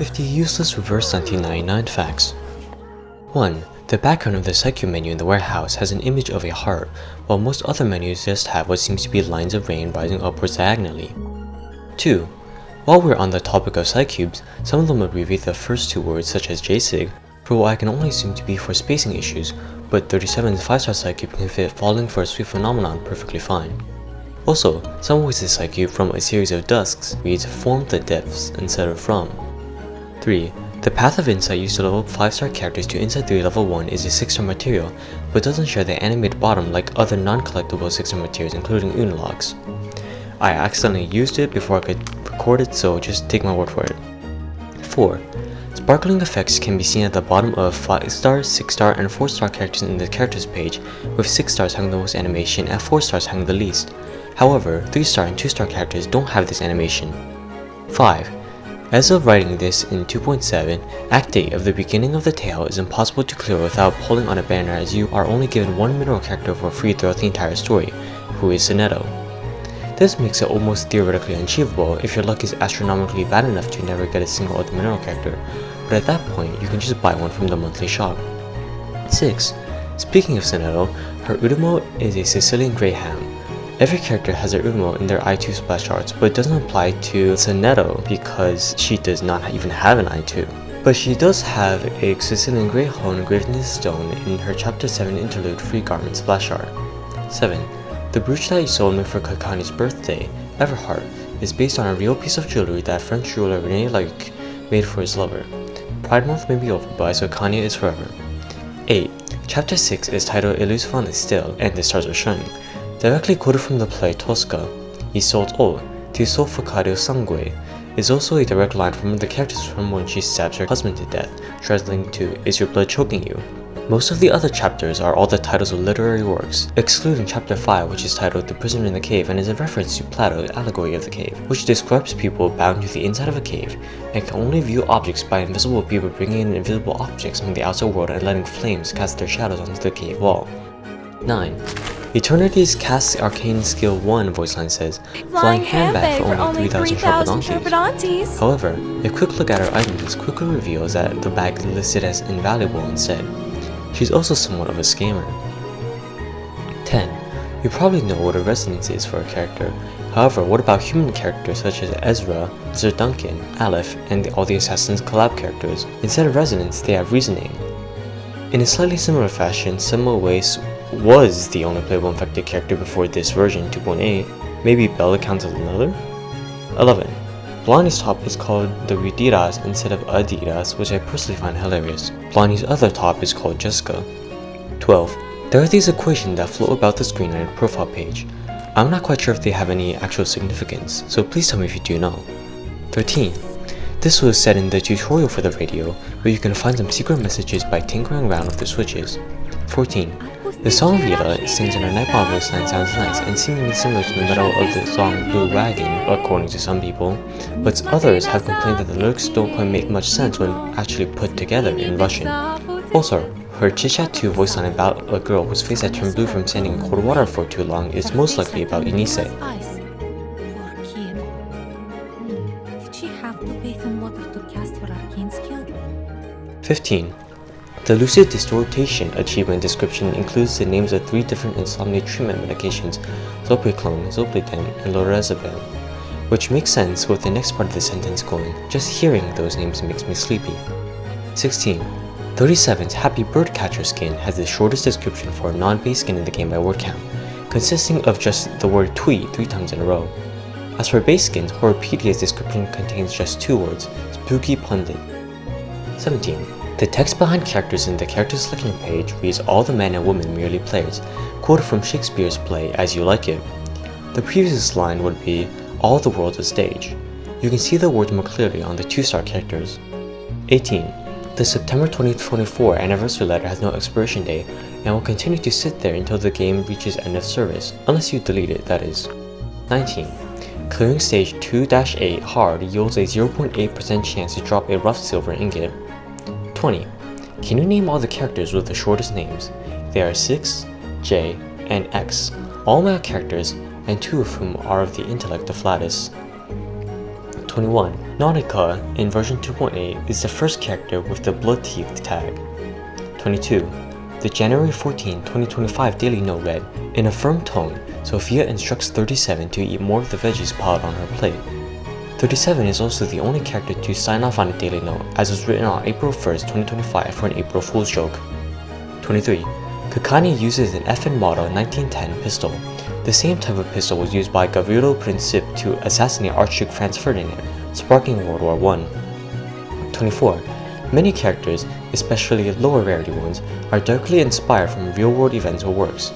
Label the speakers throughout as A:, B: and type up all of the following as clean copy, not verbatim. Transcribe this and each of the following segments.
A: 50 useless reverse 1999 facts. 1. The background of the Psychube menu in the warehouse has an image of a heart, while most other menus just have what seems to be lines of rain rising upwards diagonally. 2. While we're on the topic of Psychubes, some of them abbreviate the first two words such as JSIG for what I can only assume to be for spacing issues, but 37's 5-star Psychube can fit falling for a sweet phenomenon perfectly fine. Also, some ways the Psychube from a series of dusks reads form the depths instead of from. 3. The path of insight used to level up 5-star characters to Insight 3 level 1 is a 6-star material, but doesn't share the animated bottom like other non-collectible 6-star materials including Unlocks. I accidentally used it before I could record it, so just take my word for it. 4. Sparkling effects can be seen at the bottom of 5-star, 6-star, and 4-star characters in the characters page, with 6 stars having the most animation and 4 stars having the least. However, 3-star and 2-star characters don't have this animation. 5. As of writing this in 2.7, Act 8 of the beginning of the tale is impossible to clear without pulling on a banner, as you are only given one mineral character for free throughout the entire story, who is Sonetto. This makes it almost theoretically unachievable if your luck is astronomically bad enough to never get a single other mineral character, but at that point you can just buy one from the monthly shop. 6. Speaking of Sonetto, her Udomo is a Sicilian Greyhound. Every character has their Udomo in their I2 splash arts, but it doesn't apply to Sonetto because she does not even have an I2. But she does have a Sicilian Greyhound engraved in stone in her Chapter 7 interlude free garment splash art. 7. The brooch that you sold me for Kakani's birthday, Everheart, is based on a real piece of jewelry that French jeweler René Laguic made for his lover. Pride Month may be over, but so Kanye is forever. 8. Chapter 6 is titled Illusifon is still, and the stars are shining. Directly quoted from the play Tosca, Isolde O, Ti soffocario sangue, is also a direct line from the characters from when she stabs her husband to death, translating to Is your blood choking you? Most of the other chapters are all the titles of literary works, excluding Chapter 5, which is titled The Prisoner in the Cave and is a reference to Plato's allegory of the cave, which describes people bound to the inside of a cave and can only view objects by invisible people bringing in invisible objects from the outside world and letting flames cast their shadows onto the cave wall. 9. Eternity's Cast Arcane Skill 1 voice line says, Flying Handbag for only 3,000 Sharpodontes. However, a quick look at her item list quickly reveals that the bag is listed as invaluable instead. She's also somewhat of a scammer. 10. You probably know what a resonance is for a character. However, what about human characters such as Ezra, Sir Duncan, Aleph, and all the Assassin's collab characters? Instead of resonance, they have reasoning. In a slightly similar fashion, Semmelweis was the only playable infected character before this version 2.8. Maybe Bella counts as another? 11. Blondie's top is called the Ridiras instead of Adidas, which I personally find hilarious. Blondie's other top is called Jessica. 12. There are these equations that float about the screen on your profile page. I'm not quite sure if they have any actual significance, so please tell me if you do know. 13. This was said in the tutorial for the radio, where you can find some secret messages by tinkering around with the switches. 14. The song Rita sings in her Nightball voice line sounds nice and seemingly similar to the middle of the song Blue Wagon, according to some people, but others have complained that the lyrics don't quite make much sense when actually put together in Russian. Also, her Chit-Chat 2 voice line about a girl whose face had turned blue from standing in cold water for too long is most likely about Inise.
B: Did she have to bathe in water to cast her arcane skill?
A: 15. The Lucid Distortation achievement description includes the names of 3 different insomnia treatment medications, Zopiclone, Zolpidem, and Lorazepam, which makes sense with the next part of the sentence going, just hearing those names makes me sleepy. 16. 37's Happy Birdcatcher skin has the shortest description for a non-base skin in the game by word count, consisting of just the word tweet 3 times in a row. As for base skins, Horrorpedia's description contains just 2 words, Spooky Pundit. 17. The text behind characters in the character selection page reads all the men and women merely players, quoted from Shakespeare's play As You Like It. The previous line would be, all the world's a stage. You can see the words more clearly on the 2-star characters. 18. The September 2024 anniversary letter has no expiration date and will continue to sit there until the game reaches end of service, unless you delete it, that is. 19. Clearing stage 2-8 hard yields a 0.8% chance to drop a rough silver ingot. 20. Can you name all the characters with the shortest names? They are 6, J, and X, all male characters, and 2 of whom are of the intellect of Flatus. 21. Nautica in version 2.8 is the first character with the blood teeth tag. 22. The January 14, 2025 Daily Note read, "In a firm tone, Sophia instructs 37 to eat more of the veggies piled on her plate." 37 is also the only character to sign off on a Daily Note, as was written on April 1st, 2025 for an April Fool's joke. 23. Kakani uses an FN model 1910 pistol. The same type of pistol was used by Gavrilo Princip to assassinate Archduke Franz Ferdinand, sparking World War I. 24. Many characters, especially lower rarity ones, are directly inspired from real-world events or works.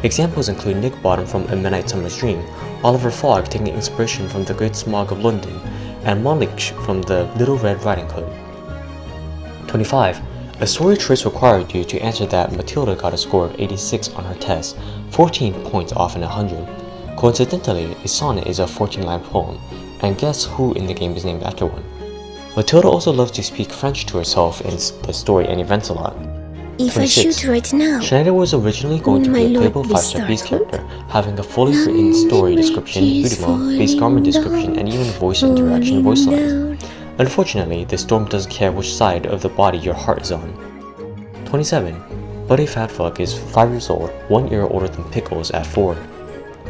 A: Examples include Nick Bottom from A Midnight Summer's Dream, Oliver Fogg taking inspiration from The Great Smog of London, and Malik from The Little Red Riding Hood. 25. A story choice required you to answer that Matilda got a score of 86 on her test, 14 points off in 100. Coincidentally, a sonnet is a 14-line poem, and guess who in the game is named after one? Matilda also loves to speak French to herself in the story and events a lot.
C: If 26. I shoot right now,
A: Schneider was originally going to be a playable 5-star beast character, having a fully written story description, beauty mode, base garment description, and even voice interaction voice lines. Unfortunately, the storm doesn't care which side of the body your heart is on. 27. Buddy Fatfuck is 5 years old, 1 year older than Pickles at 4.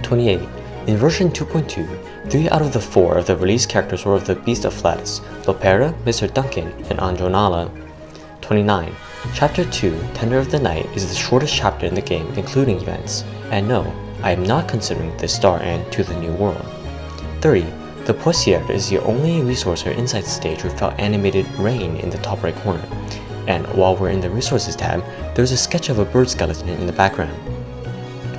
A: 28. In version 2.2, 3 out of the 4 of the released characters were of the Beast of Flatus, Lopera, Mr. Duncan, and Andronala. 29. Chapter 2, Tender of the Night, is the shortest chapter in the game, including events. And no, I am not considering the Star and To the New World. 30. The Poissiere is the only resource or insight stage without animated rain in the top right corner. And while we're in the Resources tab, there's a sketch of a bird skeleton in the background.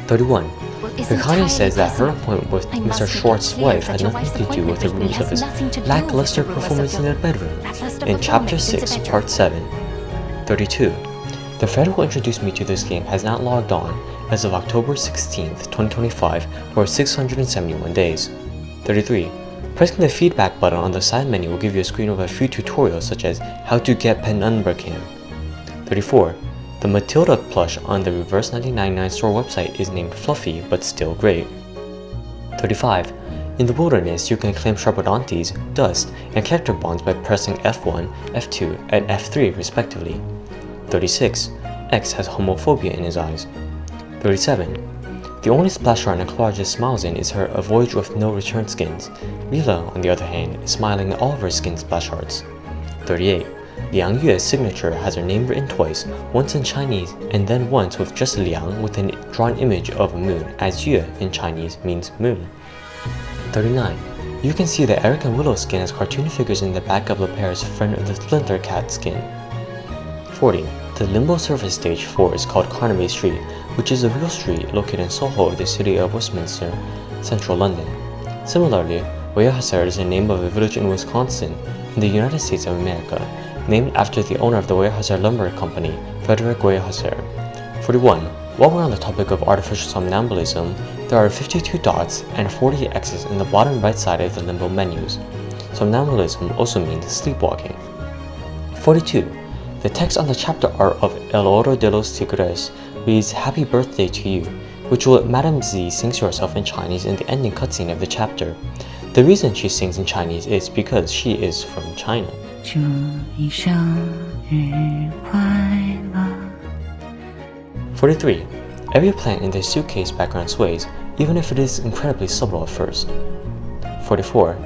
A: 31. Kakani says that her appointment with Mr. Schwartz's wife had nothing to do with the rumors of his lackluster performance in the bedroom, in Chapter 6, Part 7. 32. The friend who introduced me to this game has not logged on as of October 16th, 2025 for 671 days. 33. Pressing the feedback button on the side menu will give you a screen of a few tutorials such as how to get Penumbra Cam. 34. The Matilda plush on the Reverse 1999 store website is named Fluffy but still great. 35. In the wilderness, you can claim Sharpodontes, Dust, and character bonds by pressing F1, F2, and F3 respectively. 36. X has homophobia in his eyes. 37. The only splash art Nicolaus smiles in is her A Voyage with No Return skins. Rila, on the other hand, is smiling at all of her skin splash arts. 38. Liang Yue's signature has her name written twice, once in Chinese and then once with just Liang with a drawn image of a moon, as Yue in Chinese means moon. 39. You can see the Eric and Willow skin as cartoon figures in the back of Lepera's Friend of the Splinter Cat skin. 40. The Limbo Surface Stage 4 is called Carnaby Street, which is a real street located in Soho, the city of Westminster, central London. Similarly, Weyerhaeuser is the name of a village in Wisconsin, in the United States of America, named after the owner of the Weyerhaeuser Lumber Company, Frederick Weyerhaeuser. 41. While we're on the topic of artificial somnambulism, there are 52 dots and 40 X's in the bottom right side of the Limbo menus. Somnambulism also means sleepwalking. 42. The text on the chapter art of El Oro de los Tigres reads "Happy Birthday to You," which will Madame Z sings to herself in Chinese in the ending cutscene of the chapter. The reason she sings in Chinese is because she is from China.
C: 祝你生日快乐
A: 43. Every plant in the suitcase background sways, even if it is incredibly subtle at first. 44.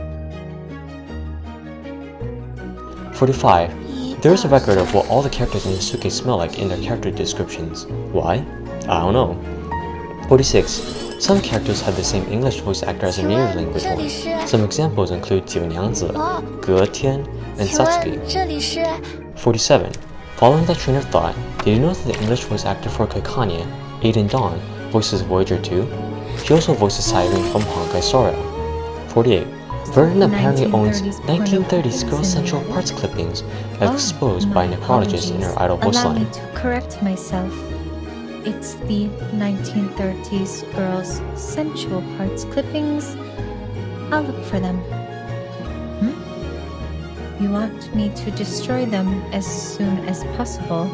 A: 45. There is a record of what all the characters in the suitcase smell like in their character descriptions. Why? I don't know. 46. Some characters have the same English voice actor as their native language one. Some examples include Jiu Niangzi, Ge Tian, and Satsuki. 47. Following that train of thought, did you know that the English voice actor for Kaikanya, Aiden Dawn, voices Voyager 2? She also voices Siren from Honkai Sora. 48. Vernon apparently owns 1930s Girl Central parts clippings exposed by a necrologist in her idol
B: Allow
A: line.
B: me to correct myself. It's the 1930s Girls Sensual Parts clippings. I'll look for them. You want me to destroy them as soon as possible?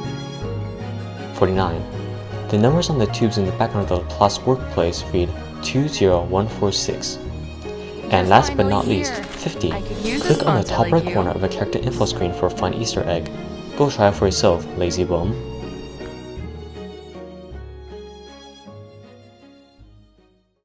A: 49. The numbers on the tubes in the background of the Laplace workplace read 20146. And last but not least, 50. Click on the top right corner of a character info screen for a fun Easter egg. Go try it for yourself, lazy bum.